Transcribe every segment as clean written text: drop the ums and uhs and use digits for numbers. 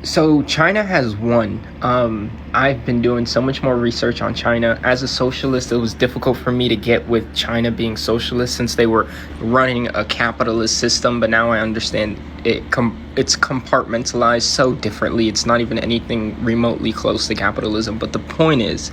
So China has won. I've been doing so much more research on China. As a socialist, it was difficult for me to get with China being socialist since they were running a capitalist system. But now I understand it's compartmentalized so differently. It's not even anything remotely close to capitalism. But the point is,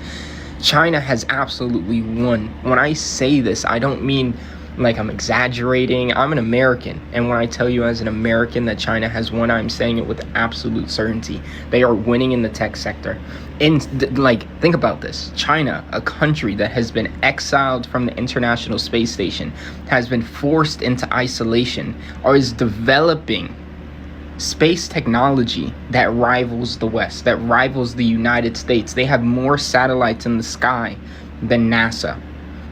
China has absolutely won. When I say this, I don't mean like I'm exaggerating. I'm an American, and when I tell you as an American that China has won, I'm saying it with absolute certainty. They are winning in the tech sector. Think about this. China, a country that has been exiled from the International Space Station, has been forced into isolation, or is developing space technology that rivals the West, that rivals the United States. They have more satellites in the sky than NASA.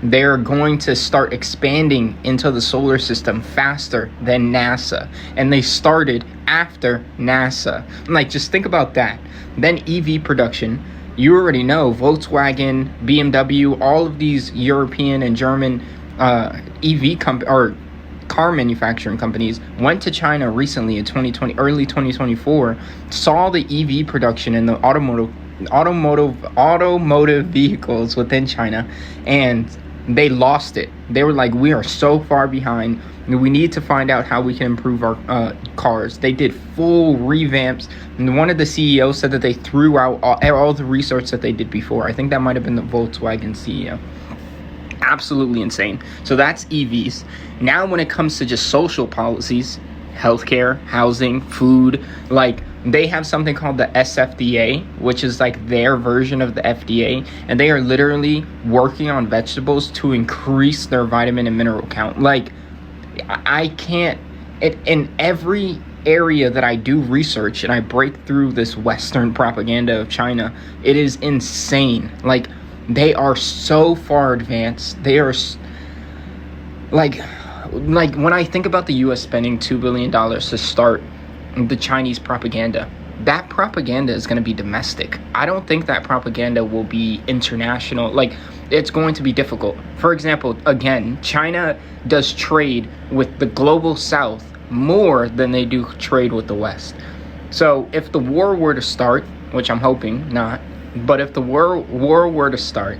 They're going to start expanding into the solar system faster than NASA. And they started after NASA. Just think about that. Then EV production. You already know Volkswagen, BMW, all of these European and German car manufacturing companies went to China recently in 2020, early 2024, saw the EV production in the automotive vehicles within China, and they lost it. They were like, we are so far behind. We need to find out how we can improve our cars. They did full revamps. And one of the CEOs said that they threw out all the research that they did before. I think that might have been the Volkswagen CEO. Absolutely insane. So that's EVs. Now when it comes to just social policies, healthcare, housing, food, they have something called the SFDA, which is their version of the FDA, and they are literally working on vegetables to increase their vitamin and mineral count. I can't, in every area that I do research and I break through this Western propaganda of China, it is insane. They are so far advanced. They are when I think about the US spending $2 billion to start the Chinese propaganda, that propaganda is going to be domestic. I don't think that propaganda will be international. It's going to be difficult. For example, again, China does trade with the global South more than they do trade with the West. So if the war were to start, which I'm hoping not, but if the war were to start,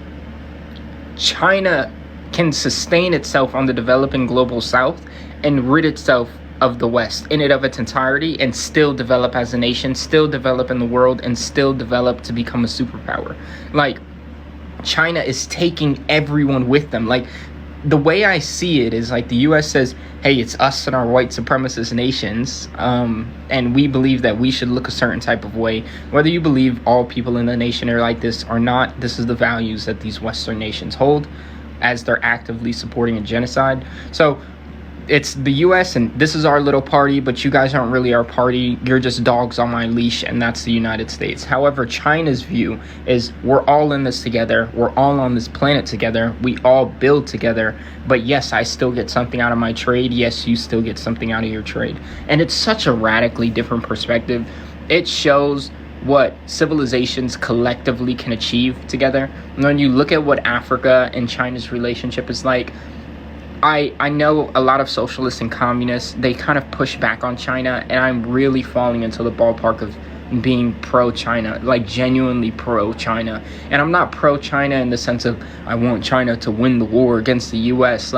China can sustain itself on the developing global South and rid itself of the West in it of its entirety, and still develop as a nation, still develop in the world, and still develop to become a superpower. China is taking everyone with them. The way I see it is the US says, hey, it's us and our white supremacist nations, and we believe that we should look a certain type of way. Whether you believe all people in the nation are like this or not, this is the values that these Western nations hold as they're actively supporting a genocide. So it's the US, and this is our little party, but you guys aren't really our party. You're just dogs on my leash, and that's the United States. However, China's view is we're all in this together. We're all on this planet together. We all build together. But yes, I still get something out of my trade. Yes, you still get something out of your trade. And it's such a radically different perspective. It shows what civilizations collectively can achieve together. And when you look at what Africa and China's relationship is like, I know a lot of socialists and communists, they kind of push back on China, and I'm really falling into the ballpark of being pro-China, genuinely pro-China. And I'm not pro-China in the sense of I want China to win the war against the US.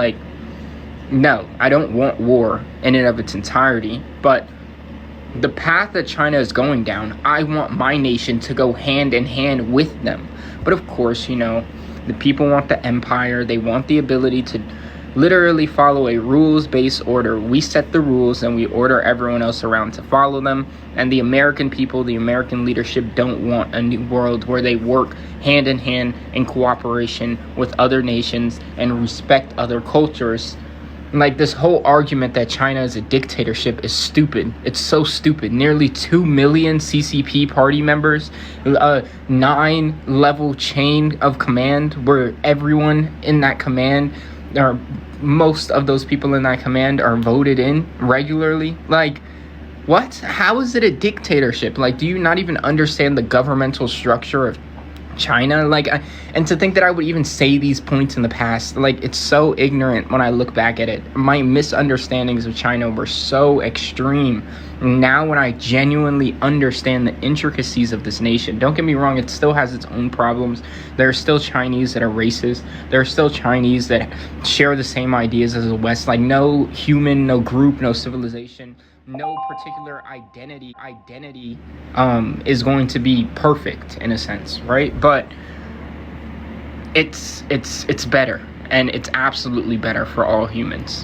No, I don't want war in and of its entirety, but the path that China is going down, I want my nation to go hand in hand with them. But of course, the people want the empire. They want the ability to literally follow a rules-based order. We set the rules and we order everyone else around to follow them. And the American people, the American leadership don't want a new world where they work hand in hand in cooperation with other nations and respect other cultures. This whole argument that China is a dictatorship is stupid. It's so stupid. Nearly 2 million CCP party members, a 9-level chain of command where everyone in that command, or most of those people in that command, are voted in regularly. What? How is it a dictatorship? Do you not even understand the governmental structure of China? And to think that I would even say these points in the past, it's so ignorant when I look back at it. My misunderstandings of China were so extreme Now when I genuinely understand the intricacies of this nation, don't get me wrong, it still has its own problems. There are still Chinese that are racist. There are still Chinese that share the same ideas as the West. Like, no human, no group, no civilization, no particular identity is going to be perfect in a sense, right? But it's better, and it's absolutely better for all humans.